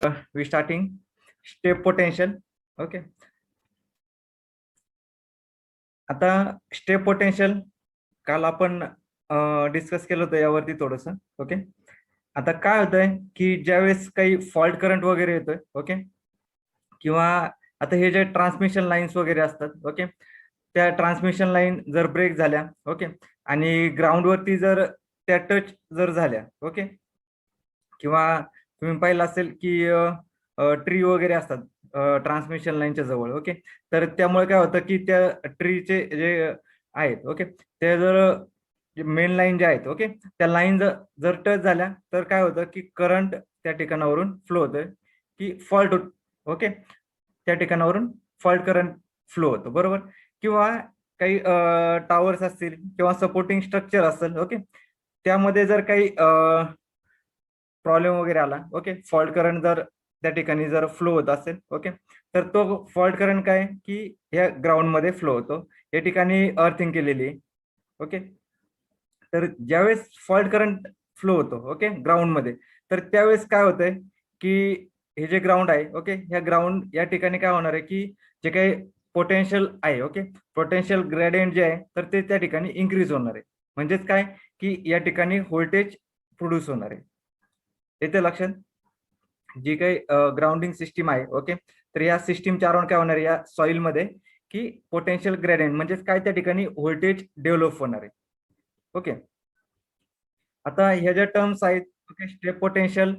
We starting step potential. Okay, आता step potential काल आपण डिस्कस केलं होतं यावरती थोडस. ओके, आता काय होतंय की ज्यावेळेस काही फॉल्ट करंट वगैरे येतोय, ओके, किंवा आता हे जे ट्रान्समिशन लाईन्स वगैरे असतात, ओके, त्या ट्रान्समिशन लाईन जर ब्रेक झाल्या, ओके, आणि ग्राउंडवरती जर त्या टच जर झाल्या, ओके, किंवा तुम्ही पाहिलं असेल की ट्री वगैरे असतात ट्रान्समिशन लाईनच्या जवळ, ओके, तर त्यामुळे काय होतं की त्या ट्रीचे जे आहेत, ओके, ते जर मेन लाईन जे आहेत, ओके, त्या लाईन जर टच झाल्या तर काय होतं की करंट त्या ठिकाणावरून फ्लो होतोय की फॉल्ट, ओके, त्या ठिकाणावरून फॉल्ट करंट फ्लो होतो, बरोबर. किंवा काही टावर्स असतील किंवा सपोर्टिंग स्ट्रक्चर असेल, ओके, त्यामध्ये जर काही प्रॉब्लेम वगैरे आला, ओके, फॉल्ट करंट जर त्या ठिकाणी जर फ्लो होत असेल, ओके, तर तो फॉल्ट करंट काय की या ग्राउंड मध्ये फ्लो होतो. या ठिकाणी अर्थिंग केलेली आहे, ओके, तर ज्यावेळेस फॉल्ट करंट फ्लो होतो, ओके, ग्राउंड मध्ये, तर त्यावेळेस काय होतंय की हे जे ग्राउंड आहे, ओके, ह्या ग्राउंड या ठिकाणी काय होणार आहे की जे काही पोटेन्शियल आहे, ओके, पोटेन्शियल ग्रेडियंट जे आहे तर ते त्या ठिकाणी इन्क्रीज होणार आहे. म्हणजेच काय की या ठिकाणी व्होल्टेज प्रोड्यूस होणार आहे. येते लक्षात? जी काही ग्राउंडिंग सिस्टीम आहे, ओके, तर या सिस्टीमच्या अराउंड काय होणार आहे या सॉइल मध्ये की पोटेन्शियल ग्रेडियंट म्हणजेच काय त्या ठिकाणी व्होल्टेज डेव्हलप होणार आहे. ओके, आता ह्या ज्या टर्म्स आहेत, okay, step potential,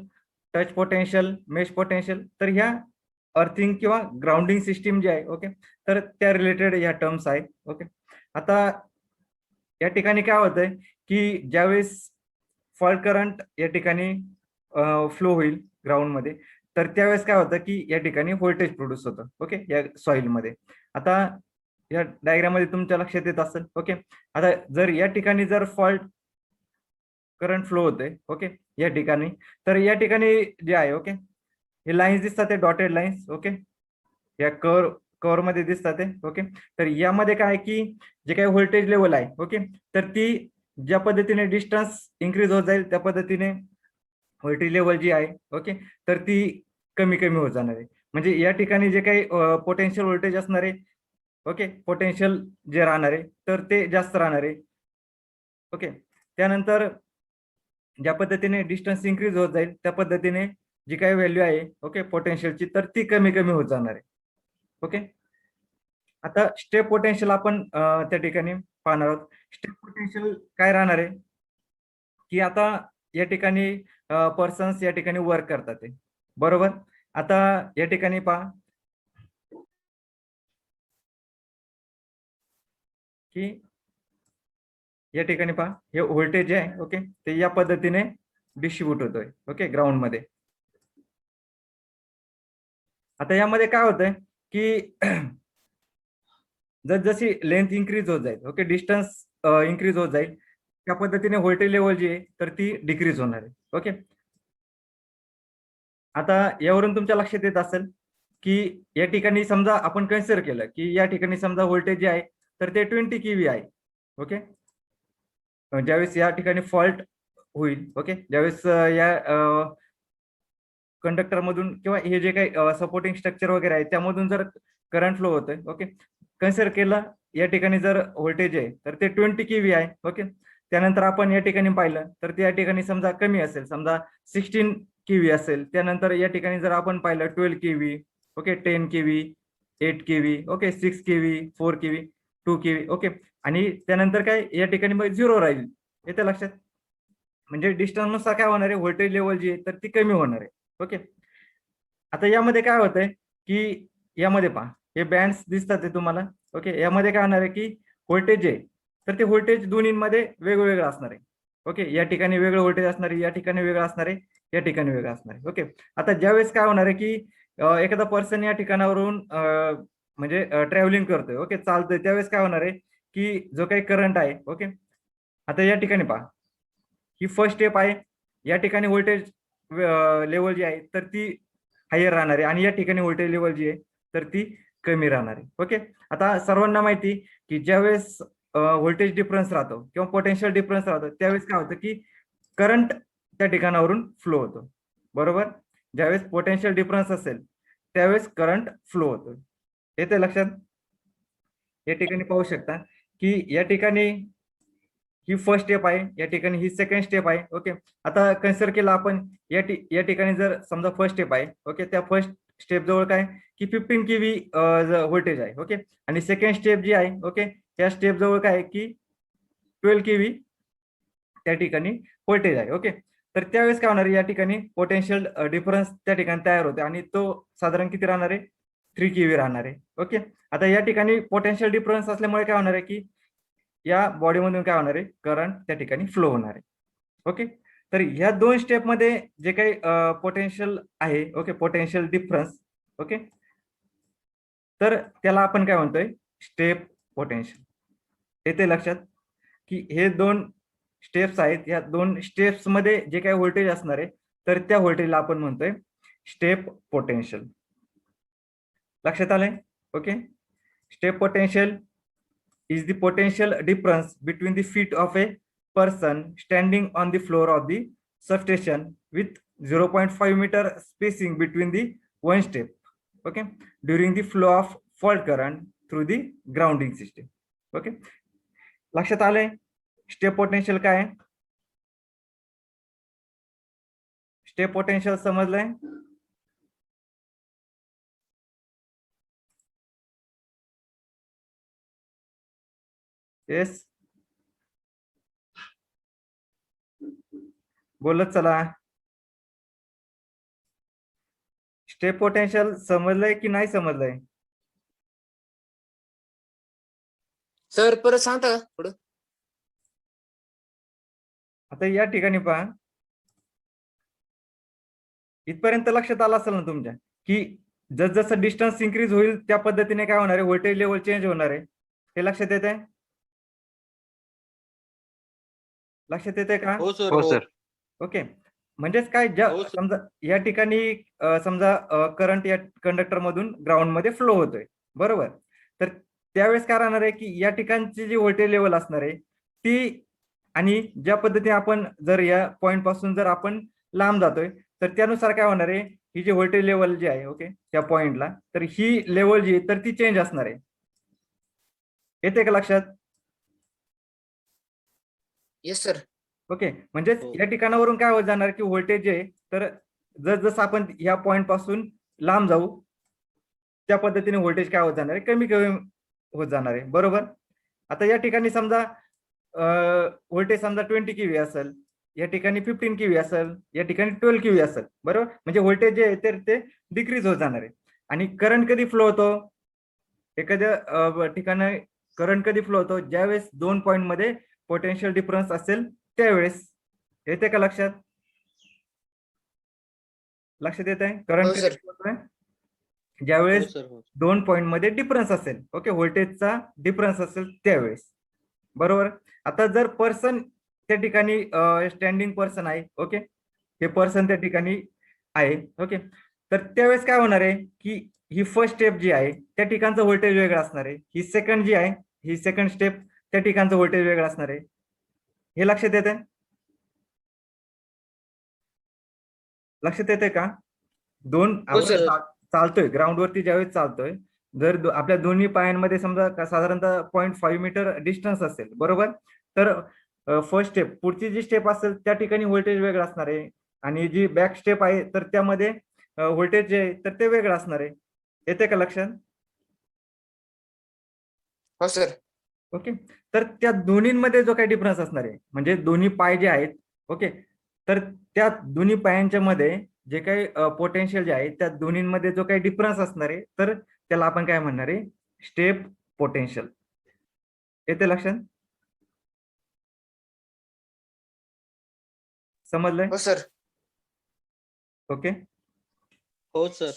touch potential, mesh potential, तर ह्या अर्थिंग किंवा ग्राउंडिंग सिस्टीम जी आहे, ओके, तर त्या रिलेटेड ह्या टर्म्स आहेत. ओके, आता या ठिकाणी काय होतंय की ज्यावेळेस फॉल्ट करंट या ठिकाणी फ्लो होईल ग्राउंड मध्ये, तर त्यावेळेस काय होतं की या ठिकाणी व्होल्टेज प्रोड्यूस होतं, ओके, या सॉइल मध्ये. आता या डायग्राम मध्ये तुमच्या लक्षात येत असेल, ओके, आता जर या ठिकाणी जर फॉल्ट करंट फ्लो होते, ओके, या ठिकाणी, तर या ठिकाणी जे आहे, ओके, हे लाईन्स दिसतात, ते डॉटेड लाईन्स, ओके, या कव्हर मध्ये दिसतात ते, ओके, तर यामध्ये काय आहे की जे काही व्होल्टेज लेवल आहे, ओके, तर ती ज्या पद्धतीने डिस्टन्स इन्क्रीज होत जाईल त्या पद्धतीने व्होल्टेज लेवल जी आहे, ओके, तर ती कमी कमी होत जाणार आहे. म्हणजे या ठिकाणी जे काही पोटेन्शियल व्होल्टेज असणार आहे, ओके, पोटेन्शियल जे राहणार आहे तर ते जास्त राहणार आहे. ओके, त्यानंतर ज्या पद्धतीने डिस्टन्स इन्क्रीज होत जाईल त्या पद्धतीने जी काही व्हॅल्यू आहे, ओके, पोटेन्शियलची, तर ती कमी कमी होत जाणार आहे. ओके, आता स्टेप पोटेन्शियल आपण त्या ठिकाणी पाहणार आहोत. स्टेप पोटेन्शियल काय राहणार आहे की आता या ठिकाणी पर्सन्स या ठिकाणी वर्क करतात ते, बरोबर. आता या ठिकाणी पहा की या ठिकाणी पहा हे व्होल्टेज जे आहे, ओके, ते या पद्धतीने डिस्ट्रीब्यूट होतोय, ओके, ग्राउंड मध्ये. आता यामध्ये काय होतंय की जशी लेंथ इन्क्रीज होत जाईल, ओके, डिस्टन्स इन्क्रीज होत जाईल, त्या पद्धतीने व्होल्टेज लेवल जी आहे तर ती डिक्रीज होणार आहे. ओके, आता यावरून तुमच्या लक्षात येत असेल की या ठिकाणी समजा आपण कन्सिडर केलं की या ठिकाणी समजा व्होल्टेज जे आहे तर ते 20 केव्ही आहे. ओके, ज्यावेळेस या ठिकाणी फॉल्ट होईल, ओके, ज्यावेळेस या कंडक्टर मधून किंवा हे जे काही सपोर्टिंग स्ट्रक्चर वगैरे आहे त्यामधून जर करंट फ्लो होतोय, ओके, कन्सिडर केलं या ठिकाणी जर व्होल्टेज आहे तर ते 20 केव्ही आहे. ओके, त्यानंतर आपण या ठिकाणी पाहिलं तर त्या ठिकाणी समजा कमी असेल, समजा 16 केव्ही असेल. त्यानंतर या ठिकाणी जर आपण पाहिलं 12 kV, okay, 10 kV, 8 kV, okay, 6 kV, 4 kV, 2 kV, okay, आणि त्यानंतर काय या ठिकाणी मग 0 राहील. येते लक्षात? म्हणजे डिस्टन्स नुसार काय होणार आहे, व्होल्टेज लेवल जी आहे तर ती कमी होणार आहे. ओके, आता यामध्ये काय होतंय की यामध्ये पहा हे बँड्स दिसतात ते तुम्हाला, ओके, यामध्ये काय होणार आहे की व्होल्टेज आहे तर ते व्होल्टेज दोन्हीमध्ये वेगवेगळं असणार आहे. ओके, या ठिकाणी वेगळं व्होल्टेज असणार आहे, या ठिकाणी वेगळं असणार आहे, या ठिकाणी वेगळं असणार आहे. ओके, आता ज्यावेळेस काय होणार आहे की एखादा पर्सन या ठिकाणावरून म्हणजे ट्रॅव्हलिंग करतोय, ओके, चालतोय, त्यावेळेस काय होणार आहे की जो काही करंट आहे, ओके, आता या ठिकाणी पहा ही फर्स्ट स्टेप आहे. या ठिकाणी व्होल्टेज लेवल जी आहे तर ती हायर राहणार आहे आणि या ठिकाणी व्होल्टेज लेवल जी आहे तर ती कमी राहणार आहे. ओके, आता सर्वांना माहिती की ज्यावेळेस व्होल्टेज डिफरन्स राहतो किंवा पोटेन्शियल डिफरन्स राहतो त्यावेळेस काय होतं की करंट त्या ठिकाणावरून फ्लो होतो, बरोबर. ज्यावेळेस पोटेन्शियल डिफरन्स असेल त्यावेळेस करंट फ्लो होतो. येते लक्षात? या ठिकाणी पाहू शकता की या ठिकाणी ही फर्स्ट स्टेप आहे, या ठिकाणी ही सेकंड स्टेप आहे. ओके, आता कन्सिडर केला आपण या ठिकाणी जर समजा फर्स्ट स्टेप आहे, ओके, त्या फर्स्ट स्टेप जवळ काय की 15 केव्ही व्होल्टेज आहे. ओके, आणि सेकंड स्टेप जी आहे, ओके, त्या स्टेप जवळ काय की 12 केव्ही त्या ठिकाणी व्होल्टेज आहे. ओके, तर त्यावेळेस काय होणार आहे, या ठिकाणी पोटेन्शियल डिफरन्स त्या ठिकाणी तयार होते आणि तो साधारण किती राहणार आहे, 3 केव्ही राहणार आहे. ओके, आता या ठिकाणी पोटेन्शियल डिफरन्स असल्यामुळे काय होणार आहे की या बॉडीमधून काय होणार आहे, करंट त्या ठिकाणी फ्लो होणार आहे. ओके, तर ह्या दोन स्टेप मध्ये जे काही पोटेन्शियल आहे, ओके, पोटेन्शियल डिफरन्स, ओके, तर त्याला आपण काय म्हणतोय, स्टेप पोटेन्शियल. येते लक्षात की हे दोन स्टेप्स आहेत, या दोन स्टेप्स मध्ये जे काही व्होल्टेज असणार आहे तर त्या व्होल्टेजला आपण म्हणतोय स्टेप पोटेन्शियल. लक्षात आलंय? Okay, step potential is the potential difference between the feet of a person standing on the floor of the substation with 0.5 meter spacing between the one step, okay, during the flow of fault current through the grounding system. Okay, लक्षात आलंय step potential काय आहे? Step potential समजलंय? Yes, बोलत चला. Step potential समजलंय की नाही समजलंय? Sir परत सांगता का थोडं? आता या ठिकाणी पहा, इथपर्यंत लक्षात आलं असेल ना तुमच्या की जसं डिस्टन्स इन्क्रीज होईल त्या पद्धतीने काय होणार आहे, व्होल्टेज लेवल चेंज होणार आहे. हे लक्षात येत आहे? लक्षात येते का? हो सर. हो सर. ओके, म्हणजेच काय, ज्या हो सर. समजा या ठिकाणी समजा करंट या कंडक्टर मधून ग्राउंड मध्ये फ्लो होतोय, बरोबर, तर त्यावेळेस काय राहणार आहे की या ठिकाणची जी व्होल्टेज लेवल असणार आहे ती, आणि ज्या पद्धतीने आपण जर या पॉइंट पासून जर आपण लांब जातोय तर त्यानुसार काय होणार आहे, ही जी व्होल्टेज लेवल जी आहे, ओके, त्या पॉइंटला, तर ही लेवल जी तर ती चेंज असणार आहे. येते का लक्षात? Yes sir. ओके, म्हणजेच हो. या ठिकाणावरून काय होत जाणार की व्होल्टेज आहे तर जसं आपण या पॉइंट पासून लांब जाऊ त्या पद्धतीने व्होल्टेज काय होत जाणार आहे, कमी कमी होत जाणार आहे, बरोबर. आता या ठिकाणी समजा व्होल्टेज समजा 20 केव्ही असेल, या ठिकाणी 15 केव्ही असेल, या ठिकाणी 12 केव्ही असेल, बरोबर, म्हणजे व्होल्टेज जे आहे तर ते डिक्रीज होत जाणार आहे. आणि करंट कधी फ्लो होतो, एखाद्या ठिकाणी करंट कधी फ्लो होतो, ज्यावेळेस दोन पॉइंट मध्ये पोटेन्शियल डिफरन्स असेल त्यावेळेस. येते का लक्षात? लक्षात येत आहे? करंट हो कधी सर. flow होतोय? ज्यावेळेस हो सर. हो. दोन पॉइंट मध्ये डिफरन्स असेल, ओके, व्होल्टेजचा डिफरन्स असेल त्यावेळेस, बरोबर. आता जर पर्सन त्या ठिकाणी स्टँडिंग पर्सन आहे, ओके, हे पर्सन त्या ठिकाणी आहे, ओके, तर त्यावेळेस काय होणार आहे की ही फर्स्ट स्टेप जी आहे त्या ठिकाणचं व्होल्टेज वेगळं असणार आहे, ही सेकंड जी आहे, ही सेकंड स्टेप त्या ठिकाणचं व्होल्टेज वेगळं असणार आहे. हे लक्षात येते? लक्षात येते का? दोन हो आपण सर. चालतोय ग्राउंडवरती ज्यावेळेस चालतोय, जर आपल्या दोन्ही पायांमध्ये समजा साधारणतः 0.5 मीटर डिस्टन्स असेल, बरोबर, तर फर्स्ट स्टेप, पुढची जी स्टेप असेल त्या ठिकाणी व्होल्टेज वेगळं असणार आहे, आणि जी बॅक स्टेप आहे तर त्यामध्ये व्होल्टेज जे आहे तर ते वेगळं असणार आहे. येते का लक्षात? हो सर. ओके, तर त्या दोन्हीमध्ये जो काही डिफरन्स असणार आहे, म्हणजे दोन्ही पाय जे आहेत, ओके, तर त्या दोन्ही पायांच्या मध्ये जे काही पोटेन्शियल जे आहे त्या दोन्हीमध्ये जो काही डिफरन्स असणार आहे तर त्याला आपण काय म्हणणार आहे, स्टेप पोटेन्शियल. येते लक्षात? समजलंय? हो सर. ओके, हो सर.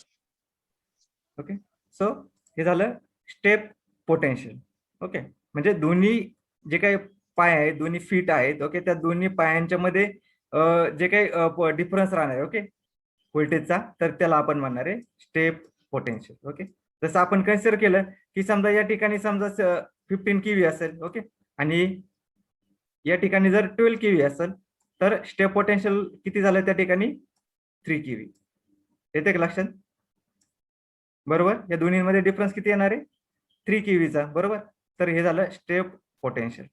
ओके, सो हे झालं स्टेप पोटेन्शियल. ओके, म्हणजे दोन्ही जे काही पाय आहेत, दोन्ही फीट आहेत, ओके, त्या दोन्ही पायांच्या मध्ये जे काही डिफरन्स राहणार आहे, ओके, व्होल्टेजचा, तर त्याला आपण म्हणणार आहे स्टेप पोटेन्शियल. ओके, जसं आपण कन्सिडर केलं की समजा या ठिकाणी समजा 15 केव्ही असेल, ओके, आणि या ठिकाणी जर 12 केव्ही असेल तर स्टेप पोटेन्शियल किती झालं त्या ठिकाणी, 3 केव्ही. येते का लक्षात? बरोबर, या दोन्हीमध्ये डिफरन्स किती येणार आहे? 3 केव्हीचा. बरोबर, तर हे झालं स्टेप पोटेन्शियल.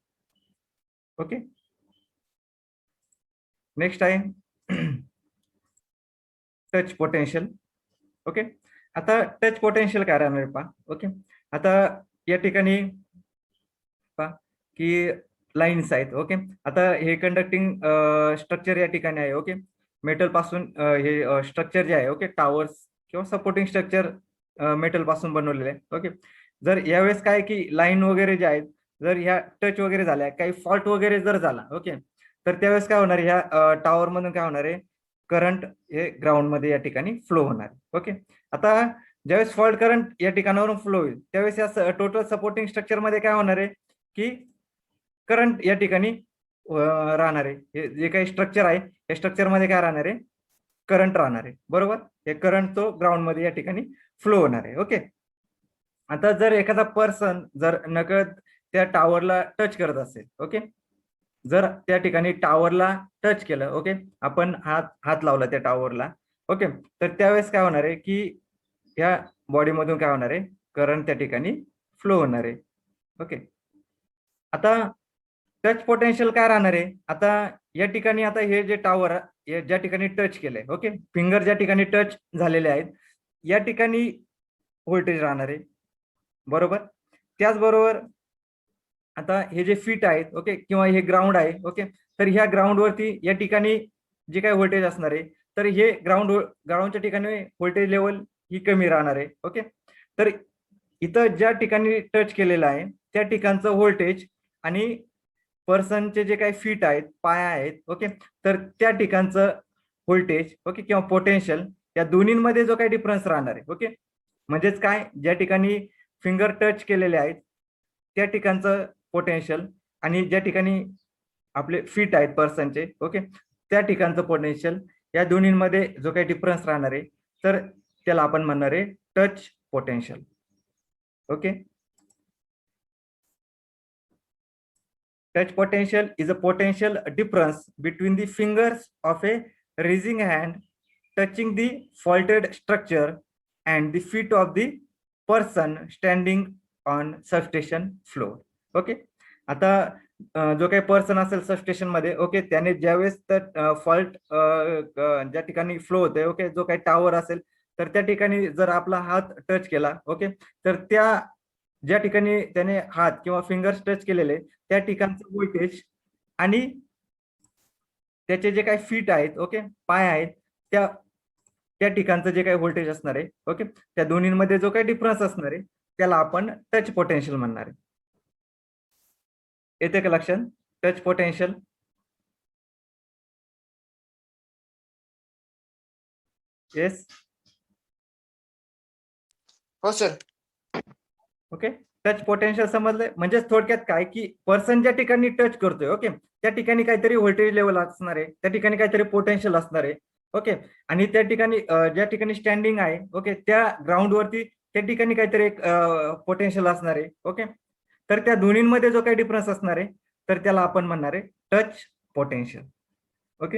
ओके, नेक्स्ट आहे टच पोटेन्शियल. ओके, आता टच पोटेन्शियल काय राहणार आहे पहा. ओके, आता या ठिकाणी पहा की लाईन्स आहेत. ओके, आता हे कंडक्टिंग स्ट्रक्चर या ठिकाणी आहे. ओके, मेटल पासून हे स्ट्रक्चर जे आहे, ओके, टावर्स किंवा सपोर्टिंग स्ट्रक्चर मेटल पासून बनवलेले आहे. ओके, जर यावेळेस काय की लाईन वगैरे जे आहेत, जर ह्या टच वगैरे झाल्या, काही फॉल्ट वगैरे जर झाला, ओके, तर त्यावेळेस काय होणार, ह्या टावर मधून काय होणार आहे, करंट हे ग्राउंड मध्ये या ठिकाणी फ्लो होणार. ओके, आता ज्यावेळेस फॉल्ट करंट या ठिकाणावरून फ्लो होईल, त्यावेळेस या टोटल सपोर्टिंग स्ट्रक्चर मध्ये काय होणार आहे की करंट या ठिकाणी राहणार आहे. हे जे काही स्ट्रक्चर आहे, या स्ट्रक्चर मध्ये काय राहणार आहे, करंट राहणार आहे. बरोबर, हे करंट तो ग्राउंड मध्ये या ठिकाणी फ्लो होणार आहे. ओके, आता जर एखादा पर्सन जर नकळत त्या टावरला टच करत असेल, ओके, जर त्या ठिकाणी टावरला टच केलं, ओके, आपण हात लावला त्या टावरला, ओके, तर त्यावेळेस काय होणार आहे की या बॉडीमधून काय होणार आहे, करंट त्या ठिकाणी फ्लो होणार आहे. ओके, आता टच पोटेन्शियल काय राहणार आहे, आता या ठिकाणी आता हे जे टावर ज्या ठिकाणी टच केलंय, ओके, फिंगर ज्या ठिकाणी टच झालेले आहेत, या ठिकाणी व्होल्टेज राहणार आहे. बरोबर, त्याचबरोबर आता हे जे फीट आहेत, ओके, किंवा हे ग्राउंड आहे, ओके, तर ह्या ग्राउंड वरती या ठिकाणी जे काही व्होल्टेज असणार आहे, तर हे ग्राउंडच्या ठिकाणी व्होल्टेज लेवल ही कमी राहणार आहे. ओके, तर इथं ज्या ठिकाणी टच केलेलं आहे त्या ठिकाणचं व्होल्टेज आणि पर्सनचे जे काही फीट आहेत, पाय आहेत, ओके, तर त्या ठिकाणचं व्होल्टेज, ओके, किंवा पोटेन्शियल, या दोन्हींमध्ये जो काही डिफरन्स राहणार आहे, ओके, म्हणजेच काय, ज्या ठिकाणी फिंगर टच केलेले आहेत त्या ठिकाणचं पोटेन्शियल आणि ज्या ठिकाणी आपले फीट आहेत पर्सनचे, ओके, त्या ठिकाणचं पोटेन्शियल, या दोन्हींमध्ये जो काही डिफरन्स राहणार आहे, तर त्याला आपण म्हणणार आहे touch potential. Okay, touch potential is a potential difference between the fingers of a raising hand touching the faulted structure and the feet of the person standing on substation floor. Okay, आता जो काही person असेल substation मध्ये, okay, त्याने ज्यावेळेस तर fault ज्या ठिकाणी फ्लो होते, ओके, जो काही टावर असेल, तर त्या ठिकाणी जर आपला हात टच केला, ओके, तर त्या ज्या ठिकाणी त्याने हात किंवा फिंगर्स टच केलेले त्या ठिकाणचं व्होल्टेज आणि त्याचे जे काही फीट आहेत, ओके, पाय आहेत, त्या त्या ठिकाणचं जे काही व्होल्टेज असणार आहे, ओके, त्या दोन्हींमध्ये जो काही डिफरन्स असणार आहे त्याला आपण टच पोटेन्शियल म्हणणार आहे. येते का लक्षात? Touch potential. येस, हो सर. ओके, टच पोटेन्शियल समजले, म्हणजे थोडक्यात काय की पर्सन ज्या ठिकाणी टच करतोय, ओके, त्या ठिकाणी काहीतरी व्होल्टेज लेवल असणार आहे, त्या ठिकाणी काहीतरी पोटेन्शियल असणार आहे. ओके, आणि त्या ठिकाणी ज्या ठिकाणी स्टँडिंग आहे, ओके, त्या ग्राउंड वरती त्या ठिकाणी काहीतरी एक पोटेन्शियल असणार आहे. ओके, तर त्या दोन्हींमध्ये जो काही डिफरन्स असणार आहे तर त्याला आपण म्हणणार आहे टच पोटेन्शियल. ओके,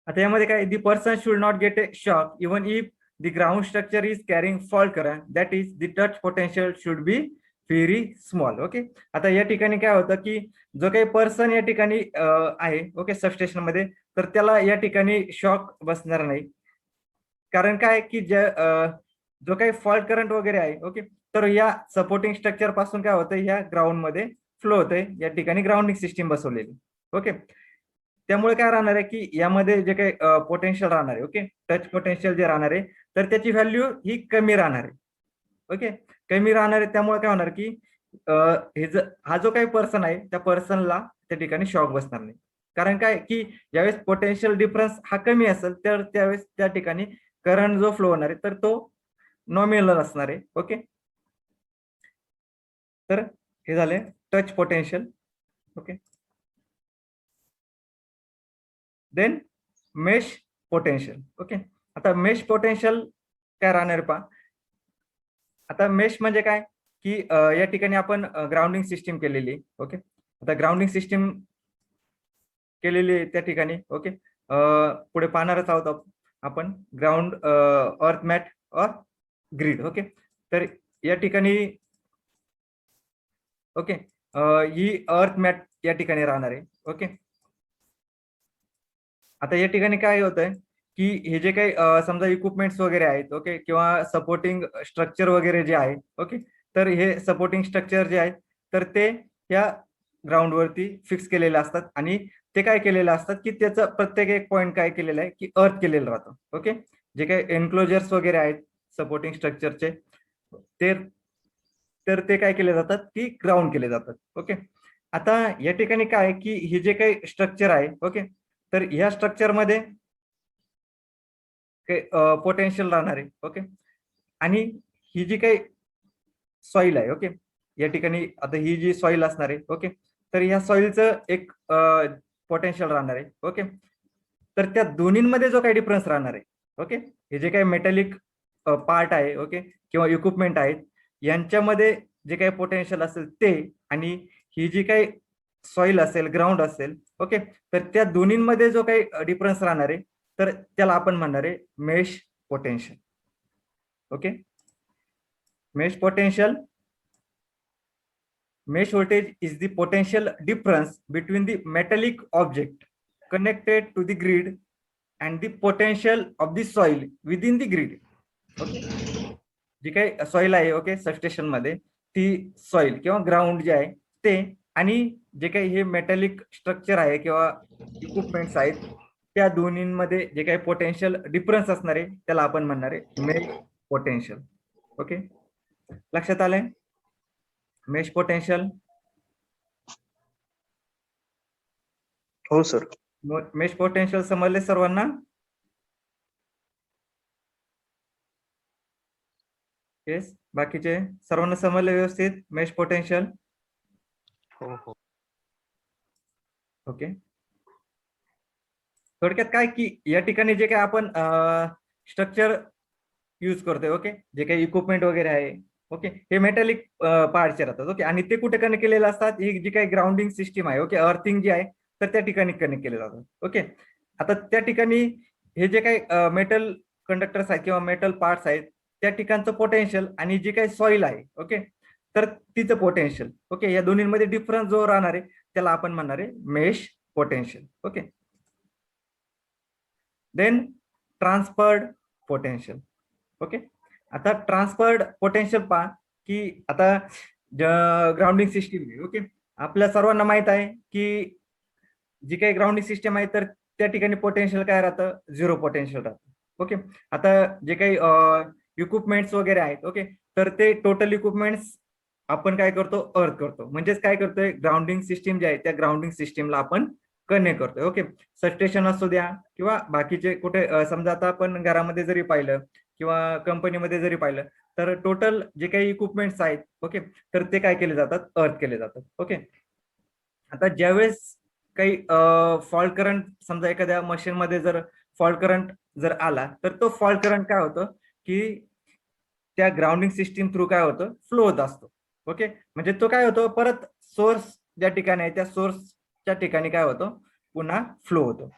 आता यामध्ये काय, the person should not gate A shock even if the ground structure is carrying fault current, that is the touch potential should be very small. Okay, आता या ठिकाणी काय होतं की जो काही पर्सन या ठिकाणी आहे, ओके, सबस्टेशन मध्ये, तर त्याला या ठिकाणी शॉक बसणार नाही. कारण काय की जो काही फॉल्ट करंट वगैरे आहे, ओके, तर या सपोर्टिंग स्ट्रक्चर पासून काय होतं, या ग्राउंड मध्ये फ्लो होतंय, या ठिकाणी ग्राउंडिंग सिस्टीम बसवलेली. ओके, त्यामुळे काय राहणार आहे की यामध्ये जे काही पोटेन्शियल राहणार आहे, ओके, टच पोटेन्शियल जे राहणार आहे, तर त्याची व्हॅल्यू ही कमी राहणार आहे. ओके, कमी राहणार आहे, त्यामुळे काय होणार की हा जो काही पर्सन आहे त्या पर्सनला त्या ठिकाणी शॉक बसणार नाही. कारण काय की ज्यावेळेस पोटेन्शियल डिफरन्स हा कमी असेल तर त्यावेळेस त्या ठिकाणी करंट जो फ्लो होणार आहे तर तो नॉमिनल असणार आहे. ओके, तर हे झाले touch potential. Okay, then mesh potential. Okay, आता मेश पोटेन्शियल काय राहणार पहा. आता मेश म्हणजे काय की या ठिकाणी आपण ग्राउंडिंग सिस्टीम केलेली. ओके, आता ग्राउंडिंग सिस्टीम केलेली त्या ठिकाणी. ओके, पुढे पाहणारच आहोत. आपण ग्राउंड अर्थ मॅट और ग्रीड. ओके, तर या ठिकाणी ओके ही अर्थ मॅट या ठिकाणी राहणार आहे. ओके, आता या ठिकाणी काय होतंय की हे जे काही समजा इक्विपमेंट्स वगैरे आहेत, ओके, किंवा सपोर्टिंग स्ट्रक्चर वगैरे जे आहे, ओके, तर हे सपोर्टिंग स्ट्रक्चर जे आहेत तर ते या ग्राउंड वरती फिक्स केलेले असतात आणि ते काय केलेलं असतात की त्याचं प्रत्येक एक पॉईंट काय केलेलं आहे की अर्थ केलेलं राहतं. ओके, जे काही एन्क्लोजर्स वगैरे आहेत सपोर्टिंग स्ट्रक्चरचे ते तर ते काय केले जातात की ग्राउंड केले जातात. ओके, आता या ठिकाणी काय की हे जे काही स्ट्रक्चर आहे, ओके, तर ह्या स्ट्रक्चरमध्ये पोटेन्शियल राहणार आहे. ओके, आणि ही जी काही सॉइल आहे, ओके, या ठिकाणी आता ही जी सॉइल असणार आहे, ओके, तर ह्या सॉइलचं एक पोटेन्शियल राहणार आहे. ओके, तर त्या दोन्हींमध्ये जो काही डिफरन्स राहणार आहे, ओके, हे जे काही मेटॅलिक पार्ट आहे, ओके, किंवा इक्विपमेंट आहेत यांच्यामध्ये जे काही पोटेन्शियल असेल ते आणि ही जी काही सॉइल असेल, ग्राउंड असेल, ओके, तर त्या दोन्हींमध्ये जो काही डिफरन्स राहणार आहे तर त्याला आपण म्हणणार आहे mesh potential. Okay, mesh potential mesh voltage is the potential difference between the metallic object connected to the grid and the potential of the soil within the grid. Okay, जी काही सॉइल आहे, ओके, सबस्टेशन मध्ये ती soil किंवा ground जे आहे ते आणि जे काही हे मेटॅलिक स्ट्रक्चर आहे किंवा इक्विपमेंट्स आहेत त्या दोन्हींमध्ये जे काही पोटेन्शियल डिफरन्स असणार आहे त्याला आपण म्हणणार आहे मेश पोटेन्शियल. ओके, लक्षात आलंय मेश पोटेन्शियल? हो सर. मेश पोटेन्शियल समजले सर्वांना? येस, बाकीचे सर्वांना समजले व्यवस्थित मेश पोटेन्शियल? हो हो. ओके, थोडक्यात काय की या ठिकाणी जे काही आपण स्ट्रक्चर यूज करतोय, ओके, जे काही इक्विपमेंट वगैरे आहे, ओके, हे मेटॅलिक पार्टचे राहतात. ओके, आणि ते कुठे कनेक्ट केलेले असतात? ही जी काही ग्राउंडिंग सिस्टीम आहे, ओके, अर्थिंग जी आहे तर त्या ठिकाणी कनेक्ट केले जातात. ओके, आता त्या ठिकाणी हे जे काही मेटल कंडक्टर्स आहेत किंवा मेटल पार्ट्स आहेत त्या ठिकाणचं पोटेन्शियल आणि जी काही सॉइल आहे, ओके, तर तिचं पोटेन्शियल, ओके, या दोन्हींमध्ये डिफरन्स जो राहणार आहे त्याला आपण म्हणणार आहे mesh potential. Okay, then transferred potential. Okay, आता ट्रान्सफर्ड पोटेन्शियल पहा की आता ग्राउंडिंग सिस्टीम आहे, ओके, आपल्या सर्वांना माहित आहे की जी काही ग्राउंडिंग सिस्टम आहे तर त्या ठिकाणी पोटेन्शियल काय राहतं? झिरो पोटेन्शियल राहतं. ओके, आता जे काही इक्विपमेंट्स वगैरे आहेत, ओके, तर ते टोटल इक्विपमेंट्स आपण काय करतो? अर्थ करतो. म्हणजेच काय करतोय? ग्राउंडिंग सिस्टीम जे आहे त्या ग्राउंडिंग सिस्टीमला आपण कनेक्ट करतोय. ओके, सबस्टेशन असू द्या किंवा बाकीचे कुठे समजा आता आपण घरामध्ये जरी पाहिलं किंवा कंपनीमध्ये जरी पाहिलं तर टोटल जे काही इक्विपमेंट्स आहेत, ओके, तर ते काय केले जातात? अर्थ केले जातात. ओके, आता ज्यावेळेस काही फॉल्ट करंट समजा एखाद्या मशीन मध्ये जर फॉल्ट करंट जर आला तर तो फॉल्ट करंट काय होतं की त्या ग्राउंडिंग सिस्टीम थ्रू काय होतं? फ्लो होत असतो. ओके, म्हणजे तो काय होतो? परत सोर्स ज्या ठिकाणी आहे त्या सोर्सच्या ठिकाणी काय होतं? पुन्हा फ्लो होतो.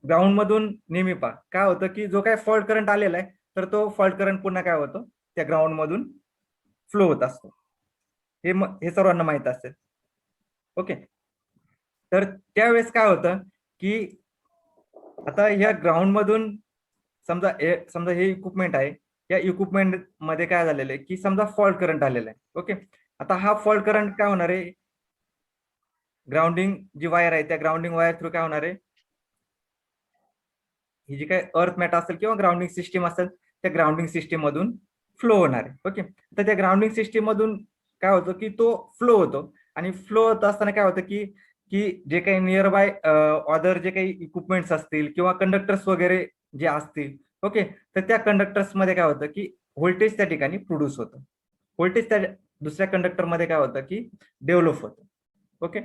ग्राउंड मधून नेहमी पहा काय होतं की जो काय फॉल्ट करंट आलेला आहे तर तो फॉल्ट करंट पुन्हा काय होतो? त्या ग्राउंड मधून फ्लो होत असतो. हे सर्वांना माहित असेल. ओके, तर त्यावेळेस काय होतं की आता ह्या ग्राउंड मधून समजा हे इक्विपमेंट आहे, या इक्विपमेंट मध्ये काय झालेलं आहे की समजा फॉल्ट करंट आलेला आहे. ओके, आता हा फॉल्ट करंट काय होणार आहे? ग्राउंडिंग जी वायर आहे त्या ग्राउंडिंग वायर थ्रू काय होणार आहे? ही जी काही अर्थ मॅट असेल किंवा ग्राउंडिंग सिस्टीम असेल त्या ग्राउंडिंग सिस्टीम मधून फ्लो होणार आहे. ओके, तर त्या ग्राउंडिंग सिस्टीम मधून काय होतं की तो फ्लो होतो आणि फ्लो होत असताना काय होतं की की जे काही नियर बाय अदर जे काही इक्विपमेंट्स असतील किंवा कंडक्टर्स वगैरे जे असतील, ओके, तर त्या कंडक्टर्स मध्ये काय होतं की व्होल्टेज त्या ठिकाणी प्रोड्यूस होतं. व्होल्टेज त्या दुसऱ्या कंडक्टर मध्ये काय होतं की डेव्हलप होतं. ओके,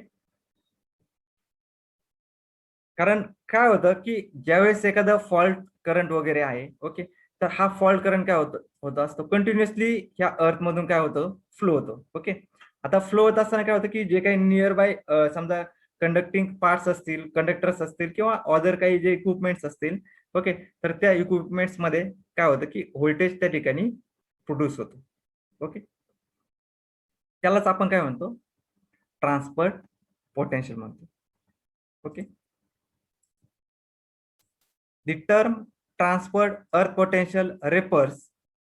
कारण काय होतं की ज्यावेळेस एखादा फॉल्ट करंट वगैरे आहे, ओके, तर हा फॉल्ट करंट काय होत असतो? कंटिन्युअसली ह्या अर्थ मधून काय होतं? फ्लो होतो. ओके, आता फ्लो होत असताना काय होतं की जे काही नियर बाय समजा कंडक्टिंग पार्ट्स असतील, कंडक्टर्स असतील किंवा अदर काही जे इक्विपमेंट्स असतील, ओके, तर त्या इक्विपमेंट्स मध्ये काय होतं की व्होल्टेज त्या ठिकाणी प्रोड्यूस होतो. ओके, त्यालाच आपण काय म्हणतो, ट्रान्सफर पोटेन्शियल म्हणतो. Okay, the term transferred earth potential refers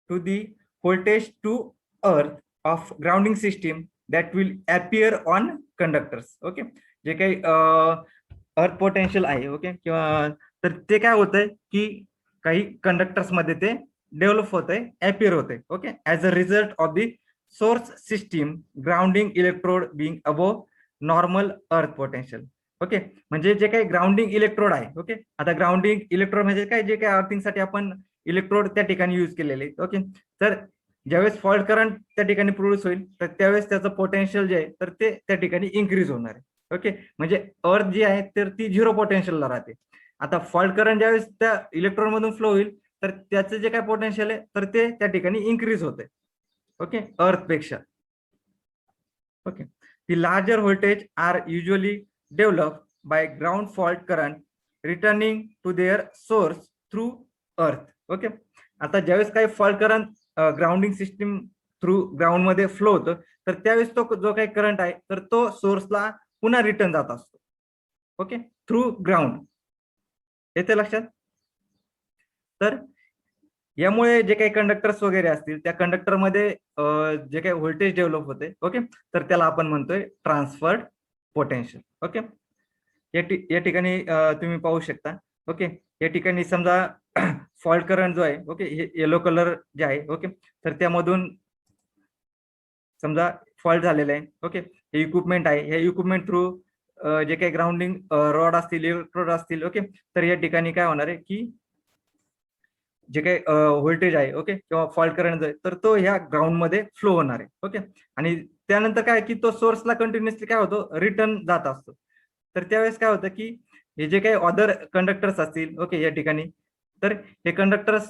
to the voltage to earth of grounding system that will appear on conductors. Okay, जे काही अर्थ पोटेन्शियल आहे, ओके, किंवा तर ते काय होतंय की काही कंडक्टर्स मध्ये ते डेव्हलप होतंय, अपियर होतंय. Okay, as a result of the source system grounding electrode being above normal earth potential. Okay, म्हणजे जे काही ग्राउंडिंग इलेक्ट्रोड आहे, ओके, आता ग्राउंडिंग इलेक्ट्रोड म्हणजे काय, जे काही अर्थिंगसाठी आपण इलेक्ट्रोड त्या ठिकाणी यूज केलेले. ओके, तर ज्यावेळेस फॉल्ट करंट त्या ठिकाणी प्रोड्यूस होईल तर त्यावेळेस त्याचं पोटेन्शियल जे आहे तर ते त्या ठिकाणी इन्क्रीज होणार आहे. ओके, म्हणजे अर्थ जी आहे तर ती 0 पोटेन्शियलला राहते. आता फॉल्ट करंट ज्यावेळेस त्या इलेक्ट्रॉन मधून फ्लो होईल तर त्याचं जे काय पोटेन्शियल आहे तर ते त्या ठिकाणी इन्क्रीज होते. ओके, अर्थ पेक्षा. Okay, the larger voltage are usually developed by ground fault current returning to their source through earth. Okay, आता ज्यावेळेस काही fault current grounding system through ground मध्ये फ्लो होतो तर त्यावेळेस तो जो काही करंट आहे तर तो सोर्सला पुन्हा रिटर्न जात असतो. Okay, through ground. येते लक्षात? तर यामुळे जे काही कंडक्टर्स वगैरे असतील त्या कंडक्टर मध्ये जे काही व्होल्टेज डेव्हलप होते, ओके, तर त्याला आपण म्हणतोय ट्रान्सफर्ड पोटेन्शियल. ओके, या ठिकाणी तुम्ही पाहू शकता. ओके, या ठिकाणी समजा फॉल्ट करंट जो आहे, ओके, हे येलो कलर जे आहे, ओके, तर त्यामधून समजा फॉल्ट झालेला आहे. ओके, हे इक्विपमेंट आहे, हे इक्विपमेंट थ्रू जे काही ग्राउंडिंग रॉड असतील, इलेक्ट्रोड असतील, ओके, तर या ठिकाणी काय होणार आहे की जे काही व्होल्टेज आहे, ओके, किंवा फॉल्ट करंट आहे तर तो ह्या ग्राउंड मध्ये फ्लो होणार आहे. ओके, आणि त्यानंतर काय की तो सोर्सला कंटिन्युअसली काय होतो, रिटर्न जात असतो. तर त्यावेळेस काय होतं की हे जे काही अदर कंडक्टर्स असतील, ओके, या ठिकाणी तर हे कंडक्टर्स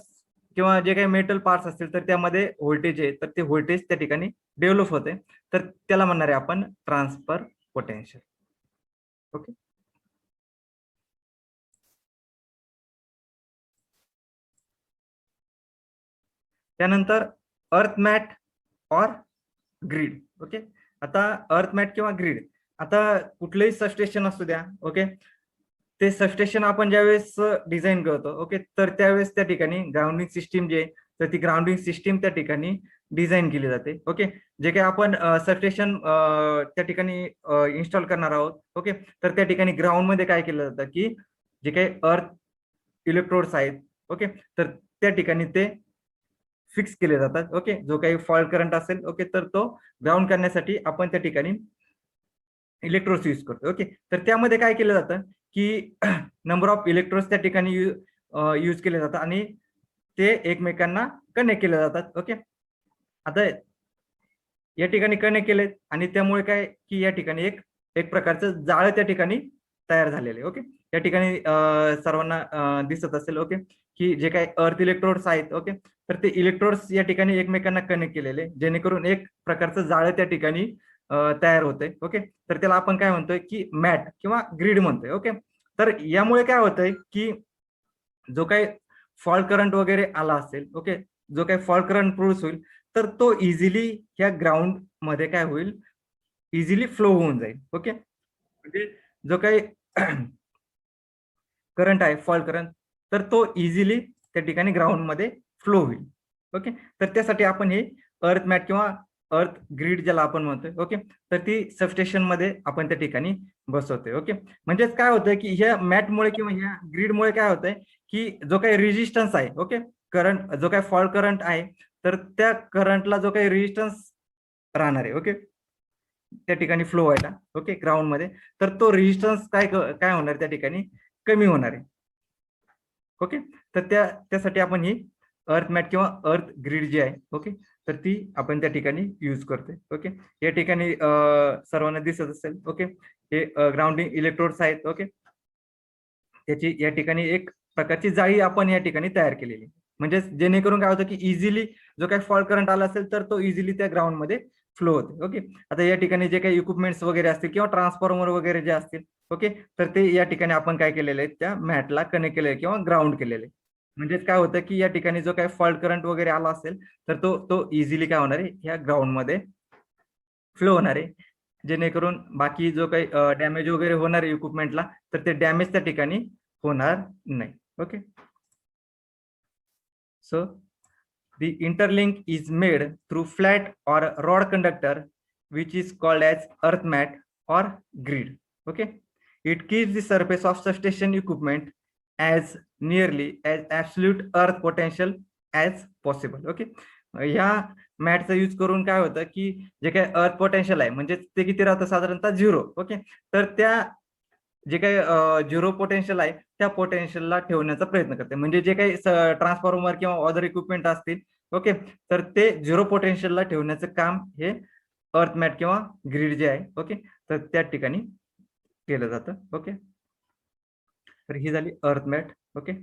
किंवा जे काही मेटल पार्ट्स असतील तर त्यामध्ये व्होल्टेज आहे तर ते व्होल्टेज त्या ठिकाणी डेव्हलप होते. तर त्याला म्हणणार आहे आपण ट्रान्सफर पोटेन्शियल. ओके, त्यानंतर अर्थ मॅट ऑर ग्रीड. ओके, आता अर्थ मॅट किंवा ग्रीड, आता कुठलंही सबस्टेशन असू द्या, ओके, ते सबस्टेशन आपण ज्यावेळेस डिझाईन करतो, ओके, तर त्यावेळेस त्या ठिकाणी ग्राउंडिंग सिस्टीम जे तर ती ग्राउंडिंग सिस्टीम त्या ठिकाणी डिझाईन केली जाते. ओके, जे काही आपण सबस्टेशन त्या ठिकाणी इन्स्टॉल करणार आहोत, ओके, तर त्या ठिकाणी ग्राउंड मध्ये काय केलं जातं की जे काही अर्थ इलेक्ट्रोड्स आहेत, ओके, तर त्या ठिकाणी ते फिक्स केले जातात. ओके, जो काही फॉल्ट करंट असेल, ओके, तर तो ग्राउंड करण्यासाठी आपण त्या ठिकाणी इलेक्ट्रोड्स यूज करतो. ओके, तर त्यामध्ये काय केलं जातं की नंबर ऑफ इलेक्ट्रोड्स त्या ठिकाणी यूज केले जातात आणि ते एकमेकांना कनेक्ट केले जातात. ओके, आता या ठिकाणी कनेक्ट केले आणि त्यामुळे काय की या ठिकाणी एक प्रकारचं जाळं त्या ठिकाणी तयार झालेलं आहे. ओके, या ठिकाणी सर्वांना दिसत असेल, ओके, की जे काही अर्थ इलेक्ट्रोड्स आहेत, ओके, तर ते इलेक्ट्रोड्स या ठिकाणी एकमेकांना कनेक्ट केलेले जेणेकरून एक प्रकारचं जाळं त्या ठिकाणी तयार होतंय. ओके, तर त्याला आपण काय म्हणतोय की मॅट किंवा ग्रीड म्हणतोय. ओके, तर यामुळे काय होतंय की जो काही फॉल्ट करंट वगैरे आला असेल, ओके, जो काही फॉल्ट करंट प्रोड्यूस होईल तर तो इझिली ह्या ग्राउंड मध्ये काय होईल, इझिली फ्लो होऊन जाईल. ओके, म्हणजे जो काही करंट आहे फॉल्ट करंट तर तो इझिली त्या ठिकाणी ग्राउंड मध्ये फ्लो होईल. ओके, तर त्यासाठी आपण हे अर्थ मॅट किंवा अर्थ ग्रीड ज्याला आपण म्हणतोय, ओके, तर ती सबस्टेशन मध्ये आपण त्या ठिकाणी बसवतोय. ओके, म्हणजेच काय होतंय की ह्या मॅटमुळे किंवा ह्या ग्रीडमुळे काय होतंय की जो काही रेजिस्टन्स आहे, ओके, करंट जो काही फॉल्ट करंट आहे तर त्या करंटला जो काही रेजिस्टन्स राहणार आहे, ओके, त्या ठिकाणी फ्लो व्हायला, ओके, ग्राउंड मध्ये, तर तो रेजिस्टन्स काय होणार त्या ठिकाणी कमी होणार आहे. ओके, तर त्यासाठी आपण ही अर्थ मॅट किंवा अर्थ ग्रीड जी आहे, ओके, तर ती आपण त्या ठिकाणी यूज करतोय. ओके, या ठिकाणी सर्वांना दिसत असेल, ओके, हे ग्राउंडिंग इलेक्ट्रोड्स आहेत. ओके, त्याची या ठिकाणी एक प्रकारची जाळी आपण या ठिकाणी तयार केलेली, म्हणजे जेणेकरून काय होतं की इझिली जो काही फॉल्ट करंट आला असेल तर तो इझिली त्या ग्राउंड मध्ये फ्लो होते. ओके, आता या ठिकाणी जे काही इक्विपमेंट्स वगैरे असतील किंवा ट्रान्सफॉर्मर वगैरे जे असतील, ओके, तर ते या ठिकाणी आपण काय केलेले आहे, त्या मॅटला कनेक्ट केलेले किंवा ग्राउंड केलेले. म्हणजेच काय होतं की या ठिकाणी जो काही फॉल्ट करंट वगैरे आला असेल तर तो इझिली काय होणार आहे, ह्या ग्राउंड मध्ये फ्लो होणार आहे, जेणेकरून बाकी जो काही डॅमेज वगैरे होणार आहे इक्विपमेंटला तर ते डॅमेज त्या ठिकाणी होणार नाही. Okay, so the interlink is made through flat or rod conductor which is called as earth mat or grid. Okay, it keeps the surface of substation equipment as nearly as absolute earth potential as possible. Okay, ह्या मॅटचा use करून काय होतं की जे काही अर्थ potential आहे म्हणजे ते किती राहतं, साधारणतः 0. ओके, तर त्या जे काही झिरो पोटेन्शियल आहे त्या पोटेन्शियलला ठेवण्याचा प्रयत्न करते. म्हणजे जे काही ट्रान्सफॉर्मर किंवा अदर इक्विपमेंट असतील, ओके, तर ते झिरो पोटेन्शियलला ठेवण्याचं काम हे अर्थ मॅट किंवा ग्रीड जे आहे, ओके, तर त्या ठिकाणी केलं जातं. ओके, तर ही झाली earth mat. Okay,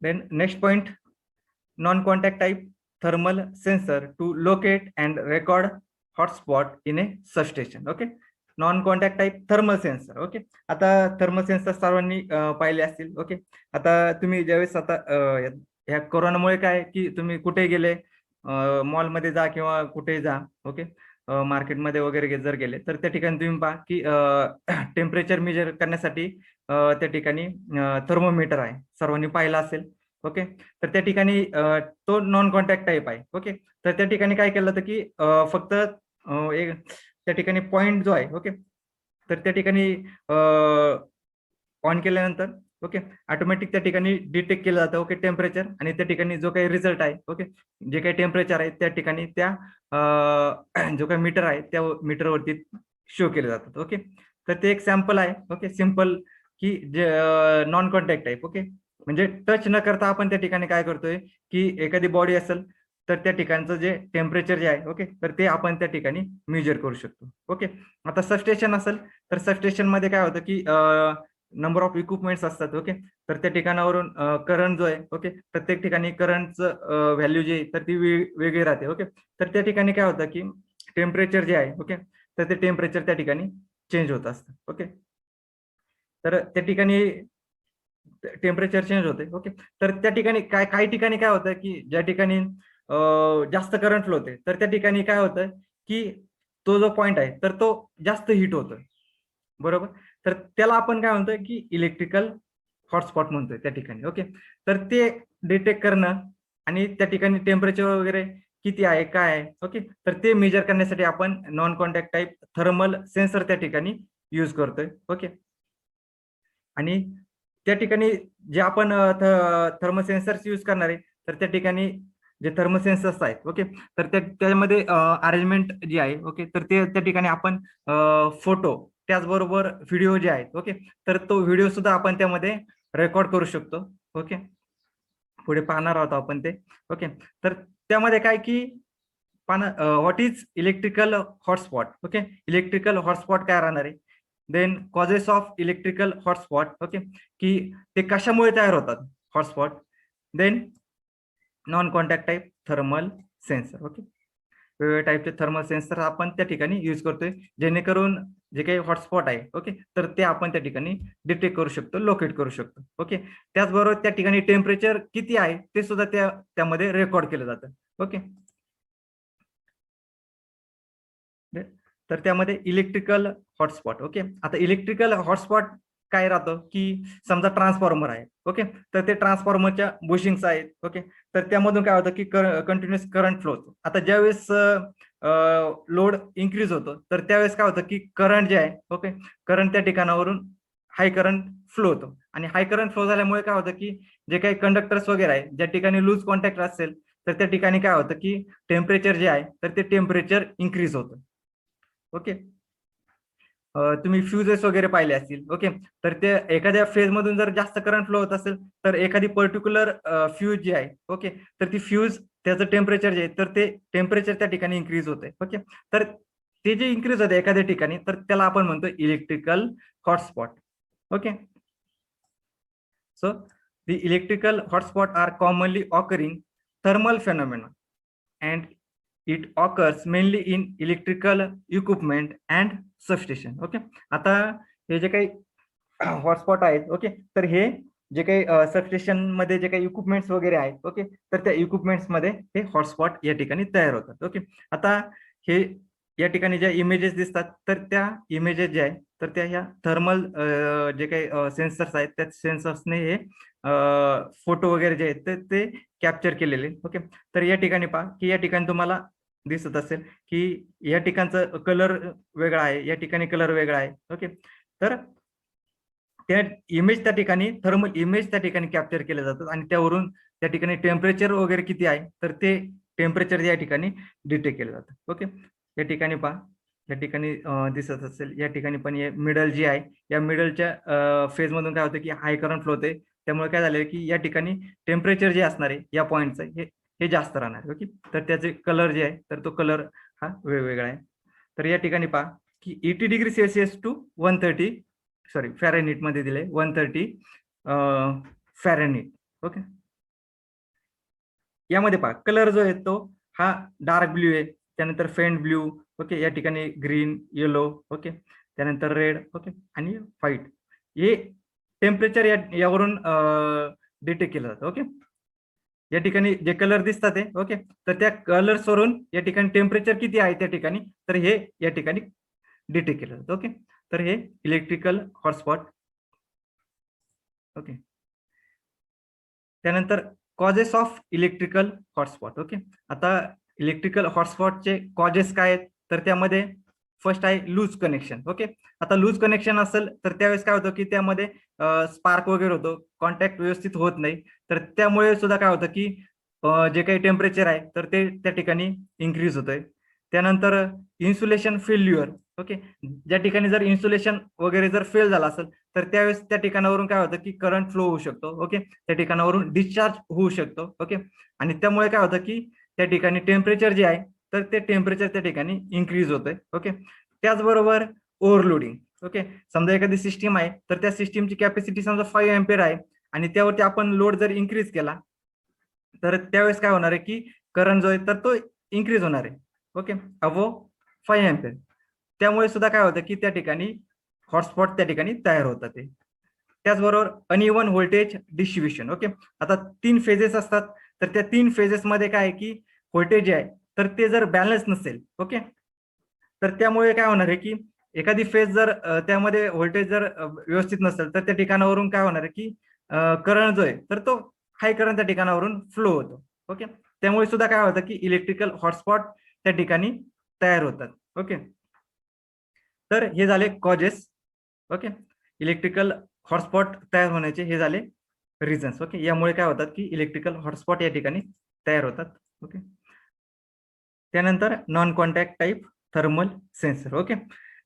then next point, non contact type thermal sensor to locate and record hotspot in a substation. Okay, non contact type thermal sensor. Okay, आता थर्मल सेन्सर सर्वांनी पाहिले असतील. ओके, आता तुम्ही ज्यावेळेस आता ह्या कोरोनामुळे काय की तुम्ही कुठे गेले, मॉलमध्ये जा किंवा कुठे जा, ओके, मार्केटमध्ये वगैरे जर गेले तर त्या ठिकाणी तुम्ही पहा की टेम्परेचर मेजर करण्यासाठी त्या ठिकाणी थर्मोमीटर आहे, सर्वांनी पाहिला असेल. ओके, तर त्या ठिकाणी तो नॉन कॉन्टॅक्ट टाईप आहे. ओके, तर त्या ठिकाणी काय केलं होतं की फक्त एक त्या ठिकाणी पॉइंट जो आहे, ओके, तर त्या ठिकाणी ऑन केल्यानंतर, ओके, ऑटोमॅटिक त्या ठिकाणी डिटेक्ट केलं जातं, ओके, टेम्परेचर, आणि त्या ठिकाणी जो काही रिझल्ट आहे, ओके, जे काही टेम्परेचर आहे त्या ठिकाणी त्या जो काही मीटर आहे त्या मीटरवरती शो केले जातात. ओके, तर ते एक सॅम्पल आहे. ओके, सिम्पल की जे नॉन कॉन्टॅक्ट टाईप. ओके, म्हणजे टच न करता आपण त्या ठिकाणी काय करतोय की एखादी बॉडी असेल तर त्या ठिकाणचं जे टेम्परेचर जे आहे, ओके, तर ते आपण त्या ठिकाणी मेजर करू शकतो. ओके, आता सबस्टेशन असेल तर सबस्टेशन मध्ये काय होतं की नंबर ऑफ इक्विपमेंट्स असतात. ओके, तर त्या ठिकाणावरून करंट जो आहे, ओके, प्रत्येक ठिकाणी करंटचं व्हॅल्यू जी आहे तर ती वेगळी राहते. ओके, तर त्या ठिकाणी काय होतं की टेम्परेचर जे आहे, ओके, तर ते टेम्परेचर त्या ठिकाणी चेंज होत असतं. ओके, तर त्या ठिकाणी टेम्परेचर चेंज होते. ओके, तर त्या ठिकाणी काही ठिकाणी काय होतं की ज्या ठिकाणी जास्त करंट फ्लो होते तर त्या ठिकाणी काय होतं की तो जो पॉइंट आहे तर तो जास्त हिट होतोय, बरोबर, तर त्याला आपण काय म्हणतोय की इलेक्ट्रिकल हॉटस्पॉट म्हणतोय त्या ठिकाणी. ओके, तर ते डिटेक्ट करणं आणि त्या ठिकाणी टेम्परेचर वगैरे किती आहे काय आहे, ओके, तर ते मेजर करण्यासाठी आपण non contact type thermal sensor त्या ठिकाणी यूज करतोय. ओके, आणि त्या ठिकाणी जे आपण थर्मल सेन्सर्स यूज करणार आहे तर त्या ठिकाणी जे थर्मल सेन्सर्स आहेत, ओके, तर त्यामध्ये अरेंजमेंट जी आहे, ओके, तर ते त्या ठिकाणी आपण फोटो त्याचबरोबर व्हिडिओ जे आहेत, ओके, तर तो व्हिडिओ सुद्धा आपण त्यामध्ये रेकॉर्ड करू शकतो. ओके, पुढे पाहणार आहोत आपण ते. ओके, तर त्यामध्ये काय की what is electrical hotspot. Okay, electrical hotspot काय राहणार आहे, then causes of electrical hotspot, okay, की ते कशामुळे तयार होतात hotspot, then non contact type thermal sensor. Okay, वेगवेगळ्या टाईपचे थर्मल सेन्सर आपण त्या ठिकाणी यूज करतोय जेणेकरून जे काही हॉटस्पॉट आहे, ओके, तर ते आपण त्या ठिकाणी डिटेक्ट करू शकतो, लोकेट करू शकतो. ओके, त्याचबरोबर त्या ठिकाणी टेम्परेचर किती आहे ते सुद्धा त्यामध्ये रेकॉर्ड केलं जातं. ओके, तर त्यामध्ये इलेक्ट्रिकल हॉटस्पॉट. ओके, आता इलेक्ट्रिकल हॉटस्पॉट काय राहतं की समजा ट्रान्सफॉर्मर आहे, ओके, तर ते ट्रान्सफॉर्मरच्या बुशिंग्स आहेत. ओके, तर त्यामधून काय होतं की कंटिन्युअस करंट फ्लो होतो. आता ज्यावेळेस लोड इन्क्रीज होतो तर त्यावेळेस काय होतं की करंट जे आहे, ओके, करंट त्या ठिकाणावरून हाय करंट फ्लो होतो, आणि हाय करंट फ्लो झाल्यामुळे काय होतं की जे काही कंडक्टर्स वगैरे आहे ज्या ठिकाणी लूज कॉन्टॅक्ट असेल तर त्या ठिकाणी काय होतं की टेम्परेचर जे आहे तर ते टेम्परेचर इन्क्रीज होतं. ओके, तुम्ही फ्युजेस वगैरे पाहिले असतील. ओके, तर ते एखाद्या फेज मधून जर जास्त करंट फ्लो होत असेल तर एखादी पर्टिक्युलर फ्यूज जी आहे, ओके, तर ती फ्यूज त्याचं टेम्परेचर जे आहे तर ते टेम्परेचर त्या ठिकाणी इन्क्रीज होते. ओके, तर ते जे इन्क्रीज होते एखाद्या ठिकाणी तर त्याला आपण म्हणतो electrical hotspot. Okay, so the electrical hotspot are commonly occurring thermal phenomena and it occurs mainly in electrical equipment and substation. Okay, आता हे जे काही हॉटस्पॉट आहेत, ओके, तर हे जे काही सबस्टेशन मध्ये जे काही इक्विपमेंट्स वगैरे आहेत, ओके, तर त्या इक्विपमेंट्स मध्ये हे हॉटस्पॉट या ठिकाणी तयार होतात. ओके, आता हे या ठिकाणी ज्या इमेजेस दिसतात तर त्या इमेजेस जे आहेत तर त्या ह्या थर्मल जे काही सेन्सर्स आहेत त्या सेन्सर्सने हे फोटो वगैरे जे आहेत तर ते कॅप्चर केलेले. ओके, तर या ठिकाणी पहा की या ठिकाणी तुम्हाला दिसत असेल की या ठिकाणचं कलर वेगळा आहे, या ठिकाणी कलर वेगळा आहे. ओके, तर त्या इमेज त्या ठिकाणी थर्मल इमेज त्या ठिकाणी कॅप्चर केले जातात आणि त्यावरून त्या ठिकाणी टेम्परेचर वगैरे किती आहे तर ते टेम्परेचर या ठिकाणी डिटेक्ट केलं जातं. ओके, या ठिकाणी पहा, या ठिकाणी दिसत असेल या ठिकाणी पण हे मिडल जी आहे या मिडलच्या फेज मधून काय होतं की हाय करंट फ्लो होते, त्यामुळे काय झालं की या ठिकाणी टेम्परेचर जे असणार आहे या पॉईंटचं हे जास्त राहणार आहे. ओके, तर त्याचे कलर जे आहे तर तो कलर हा वेगवेगळा आहे. तर या ठिकाणी पहा की 80 degree Celsius to 130 sorry Fahrenheit मध्ये दिले 130 फॅरेनहीट. ओके, यामध्ये पहा कलर जो आहे तो हा डार्क ब्ल्यू आहे, त्यानंतर फेंट ब्ल्यू, ओके, या ठिकाणी ग्रीन, येलो, ओके, त्यानंतर रेड, ओके, आणि व्हाईट. हे टेम्परेचर यावरून डिटेक्ट केलं जातं. ओके, या ठिकाणी जे कलर दिसतात ते, ओके, तर त्या कलर्स वरून या ठिकाणी टेम्परेचर किती आहे त्या ठिकाणी तर हे या ठिकाणी डिटेक्ट केलं जातं. ओके, तर हे इलेक्ट्रिकल हॉटस्पॉट. ओके, त्यानंतर causes of electrical hotspot. Okay, आता इलेक्ट्रिकल हॉटस्पॉटचे कॉजेस काय आहेत तर त्यामध्ये फर्स्ट आहे लूज कनेक्शन. ओके, आता लूज कनेक्शन असेल तर त्यावेळेस काय होतं की त्यामध्ये स्पार्क वगैरे होतो, कॉन्टॅक्ट व्यवस्थित होत नाही, तर त्यामुळे सुद्धा काय होतं की जे काही टेम्परेचर आहे तर ते त्या ठिकाणी इन्क्रीज होतंय. त्यानंतर इन्सुलेशन फेल्युअर. ओके, ज्या ठिकाणी जर इन्सुलेशन वगैरे जर फेल झाला असेल तर त्यावेळेस त्या ठिकाणावरून काय होतं की करंट फ्लो होऊ शकतो. ओके, त्या ठिकाणावरून डिस्चार्ज होऊ शकतो. ओके, आणि त्यामुळे काय होतं की त्या ठिकाणी टेम्परेचर जे आहे तर ते टेम्परेचर त्या ठिकाणी इन्क्रीज होतंय. ओके, त्याचबरोबर ओव्हरलोडिंग. ओके, समजा एखादी सिस्टीम आहे तर त्या सिस्टीमची कॅपॅसिटी समजा 5 एम्पियर आहे आणि त्यावरती आपण लोड जर इन्क्रीज केला तर त्यावेळेस काय होणार आहे की करंट जो आहे तर तो इन्क्रीज होणार आहे. Okay, above 5 ampere. त्यामुळे सुद्धा काय होतं की त्या ठिकाणी हॉटस्पॉट त्या ठिकाणी तयार होतात. ते त्याचबरोबर अनइव्हन व्होल्टेज डिस्ट्रीब्युशन. ओके, आता 3 फेजेस असतात तर त्या 3 फेजेस मध्ये काय आहे की व्होल्टेज जे आहे तर ते जर बॅलन्स नसेल, ओके, तर त्यामुळे काय होणार आहे की एखादी फेज जर त्यामध्ये व्होल्टेज जर व्यवस्थित नसेल तर त्या ठिकाणावरून काय होणार आहे की करंट जो आहे तर तो हाय करंट त्या ठिकाणावरून फ्लो होतो. ओके, त्यामुळे सुद्धा काय होतं की इलेक्ट्रिकल हॉटस्पॉट त्या ठिकाणी तयार होतात. ओके, तर हे झाले कॉजेस. ओके, इलेक्ट्रिकल हॉटस्पॉट तयार होण्याचे हे झाले रिझन्स. ओके, यामुळे काय होतात की इलेक्ट्रिकल हॉटस्पॉट या ठिकाणी तयार होतात. ओके, त्यानंतर non contact type thermal sensor. Okay,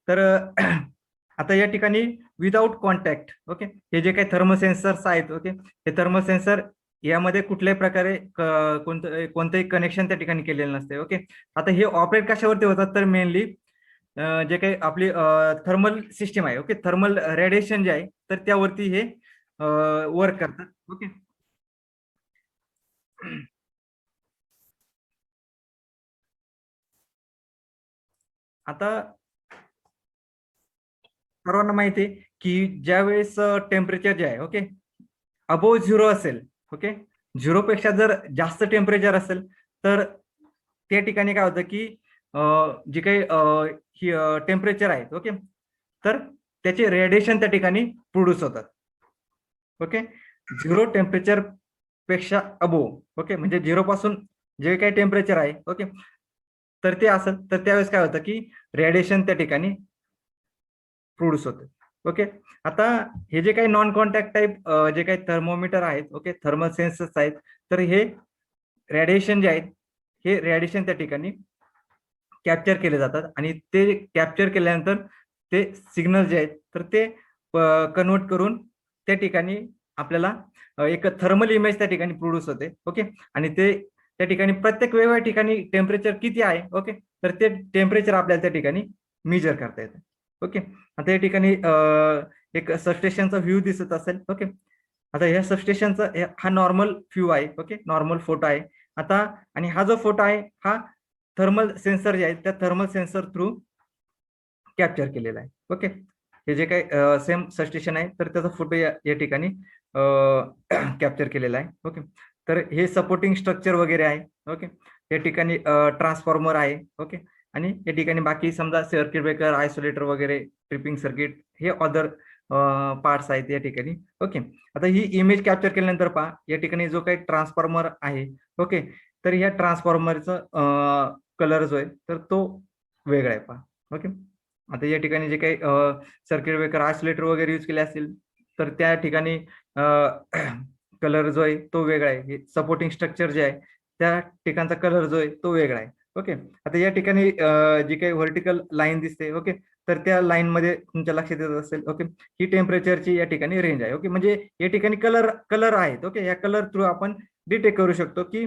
तर आता या ठिकाणी विदाउट कॉन्टॅक्ट. ओके, हे जे काही थर्मल सेन्सर्स आहेत, ओके, हे थर्मल सेन्सर यामध्ये कुठल्याही प्रकारे कोणतंही कनेक्शन त्या ठिकाणी केलेलं नसते. ओके, आता हे ऑपरेट कशावरती होतात तर मेनली जे काही आपली थर्मल सिस्टीम आहे, ओके, थर्मल रेडिएशन जे आहे तर त्यावरती हे वर्क करतात. ओके, आता सर्वांना माहिती आहे की ज्यावेळेस टेम्परेचर जे आहे, ओके, अबोव 0 असेल, ओके, 0 पेक्षा जर जास्त टेम्परेचर असेल तर त्या ठिकाणी काय होतं की जे काही टेम्परेचर आहे, ओके, तर त्याचे रेडिएशन त्या ठिकाणी प्रोड्यूस होतात. ओके, 0 टेम्परेचर पेक्षा अबोव, ओके, म्हणजे 0 पासून जे काही टेम्परेचर आहे, ओके, तर ते असेल तर त्यावेळेस काय होतं की रेडिएशन त्या ठिकाणी प्रोड्यूस होते. ओके, आता हे जे काही नॉन कॉन्टॅक्ट टाईप जे काही थर्मोमीटर आहेत, ओके, थर्मल सेन्सर्स आहेत, तर हे रेडिएशन जे आहेत हे रेडिएशन त्या ठिकाणी कॅप्चर केले जातात आणि ते कॅप्चर केल्यानंतर ते सिग्नल जे आहेत तर ते कन्वर्ट करून त्या ठिकाणी आपल्याला एक थर्मल इमेज त्या ठिकाणी प्रोड्यूस होते. ओके, आणि ते त्या ठिकाणी प्रत्येक वेगवेगळ्या ठिकाणी टेम्परेचर किती आहे, ओके, तर ते टेम्परेचर आपल्याला त्या ठिकाणी मेजर करता येतं. ओके, आता या ठिकाणी एक सबस्टेशनचा व्ह्यू दिसत असेल. ओके, आता ह्या सबस्टेशनचा हा नॉर्मल व्ह्यू आहे. ओके, नॉर्मल फोटो आहे आता आणि हा जो फोटो आहे हा थर्मल सेन्सर जे आहे त्या थर्मल सेन्सर थ्रू कॅप्चर केलेला आहे. ओके, हे जे काही सेम सबस्टेशन आहे तर त्याचा फोटो या ठिकाणी कॅप्चर केलेला आहे. ओके, तर हे सपोर्टिंग स्ट्रक्चर वगैरे आहे. ओके, या ठिकाणी ट्रान्सफॉर्मर आहे. ओके, आणि या ठिकाणी बाकी समजा सर्किट ब्रेकर, आयसोलेटर वगैरे, ट्रिपिंग सर्किट हे अदर पार्ट्स आहेत या ठिकाणी. ओके, आता ही इमेज कॅप्चर केल्यानंतर पहा या ठिकाणी जो काही ट्रान्सफॉर्मर आहे. ओके, तर ह्या ट्रान्सफॉर्मरचा कलर जो आहे तर तो वेगळा आहे पहा. ओके, आता या ठिकाणी जे काही सर्किट ब्रेकर, आयसोलेटर वगैरे यूज केले असतील तर त्या ठिकाणी कलर जो आहे तो वेगळा आहे. हे सपोर्टिंग स्ट्रक्चर जे आहे त्या ठिकाणचा कलर जो आहे तो वेगळा आहे. ओके, आता या ठिकाणी जी काही व्हर्टिकल लाईन दिसते. ओके, तर त्या लाईन मध्ये तुमच्या लक्षात येत असेल. ओके, ही टेम्परेचरची या ठिकाणी रेंज आहे. ओके, म्हणजे या ठिकाणी कलर आहेत. ओके, या कलर थ्रू आपण डिटेक्ट करू शकतो की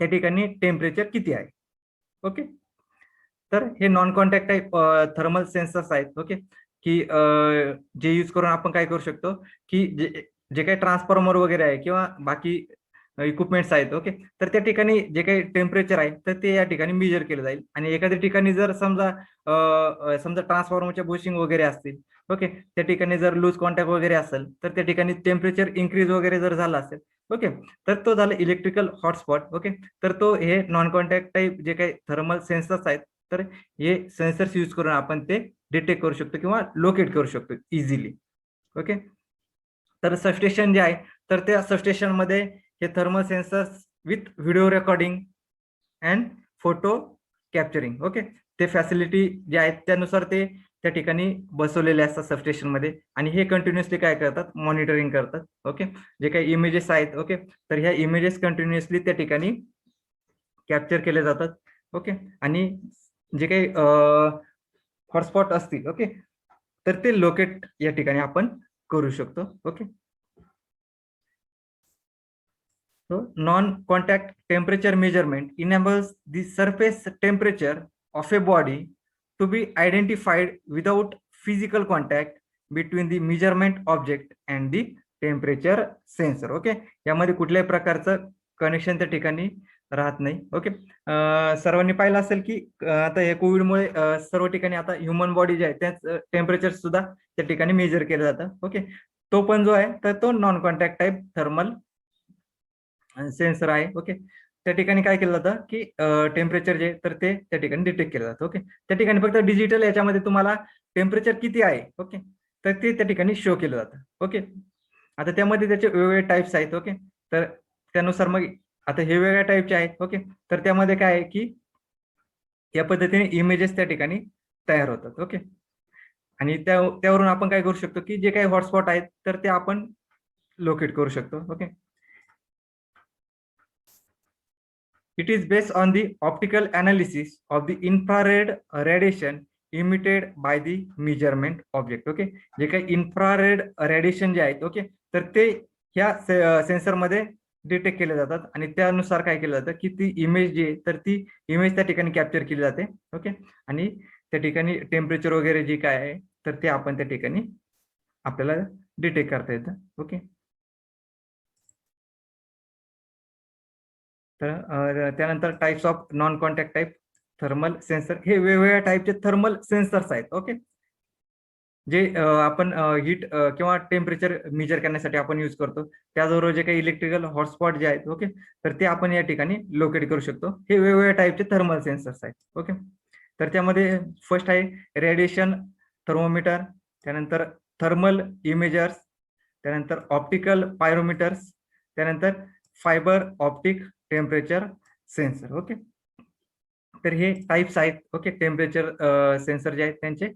या ठिकाणी टेम्परेचर किती आहे. ओके, तर हे non contact type thermal sensors आहेत. ओके, की जे यूज करून आपण काय करू शकतो की जे काही ट्रान्सफॉर्मर वगैरे आहे किंवा बाकी इक्विपमेंट्स आहेत. ओके, तर त्या ठिकाणी जे काही टेम्परेचर आहे तर ते या ठिकाणी मेजर केलं जाईल. आणि एखाद्या ठिकाणी जर समजा ट्रान्सफॉर्मरच्या बुशिंग वगैरे असतील. ओके, त्या ठिकाणी जर लूज कॉन्टॅक्ट वगैरे असेल तर त्या ठिकाणी टेम्परेचर इन्क्रीज वगैरे जर झालं असेल. ओके, तर तो झाला इलेक्ट्रिकल हॉटस्पॉट. ओके, तर तो हे नॉन कॉन्टॅक्ट टाईप जे काही थर्मल सेन्सर्स आहेत तर हे सेन्सर्स यूज करून आपण ते डिटेक्ट करू शकतो किंवा लोकेट करू शकतो इझिली. ओके, तर सबस्टेशन जे आहे तर त्या सबस्टेशन मध्ये हे thermal sensors with video recording and photo capturing. Okay, ते फॅसिलिटी जे आहेत त्यानुसार ते त्या ठिकाणी बसवलेले असतात सबस्टेशन मध्ये आणि हे कंटिन्युअसली काय करतात, मॉनिटरिंग करतात. ओके, जे काही इमेजेस आहेत. ओके, तर ह्या इमेजेस कंटिन्युअसली त्या ठिकाणी कॅप्चर केले जातात. ओके, आणि जे काही हॉटस्पॉट असतील. ओके, तर ते लोकेट या ठिकाणी आपण करू शकतो. Okay, so non-contact temperature measurement enables the surface temperature of a body to be identified without physical contact between the measurement object and the temperature sensor. Okay, यामध्ये कुठल्याही प्रकारचं कनेक्शन त्या ठिकाणी राहत नाही. ओके, सर्वांनी पाहिलं असेल की आता या कोविडमुळे सर्व ठिकाणी आता ह्युमन बॉडी जे आहे त्याच टेम्परेचर सुद्धा त्या ठिकाणी मेजर केलं जातं. ओके, तो पण जो आहे तर तो non contact type thermal sensor आहे. ओके, त्या ठिकाणी काय केलं जातं की टेम्परेचर जे तर ते त्या ठिकाणी डिटेक्ट केलं जातं. ओके, त्या ठिकाणी फक्त डिजिटल याच्यामध्ये तुम्हाला टेम्परेचर किती आहे. ओके, तर ते त्या ठिकाणी शो केलं जातं. ओके, आता त्यामध्ये त्याचे वेगवेगळे टाइप्स आहेत. ओके, तर त्यानुसार मग आता हे वेगळ्या टाईपचे आहेत. ओके, तर त्यामध्ये काय आहे की या पद्धतीने इमेजेस त्या ठिकाणी तयार होतात. ओके, आणि त्यावरून आपण काय करू शकतो की जे काही हॉटस्पॉट आहेत तर ते आपण लोकेट करू शकतो. Okay, it is based on the optical analysis of the infrared radiation emitted by the measurement object. Okay, जे काही इन्फ्रारेड रेडिएशन जे आहेत. ओके, तर ते ह्या सेन्सर मध्ये डिटेक्ट केले जातात आणि त्यानुसार काय केलं जातं की ती इमेज जी आहे तर ती इमेज त्या ठिकाणी कॅप्चर केली जाते. ओके, आणि त्या ठिकाणी टेम्परेचर वगैरे जे काय आहे तर ते आपण त्या ठिकाणी आपल्याला डिटेक्ट करता येतं. ओके, तर त्यानंतर types of non contact type thermal sensor. हे वेगवेगळ्या टाईपचे थर्मल सेन्सर्स आहेत. ओके, जे आपण हीट किंवा टेम्परेचर मेजर करण्यासाठी आपण यूज करतो. त्याचबरोबर जे काही इलेक्ट्रिकल हॉटस्पॉट जे आहेत. ओके, तर ते आपण या ठिकाणी लोकेट करू शकतो. हे वेगवेगळ्या टाईपचे थर्मल सेन्सर्स आहेत. ओके, तर त्यामध्ये फर्स्ट आहे रेडिएशन थर्मोमीटर, त्यानंतर थर्मल इमेजर्स, त्यानंतर ऑप्टिकल पायरोमीटर्स, त्यानंतर fibre optic temperature sensor. Okay, तर हे टाइप्स आहेत. ओके, टेम्परेचर सेन्सर जे आहेत त्यांचे.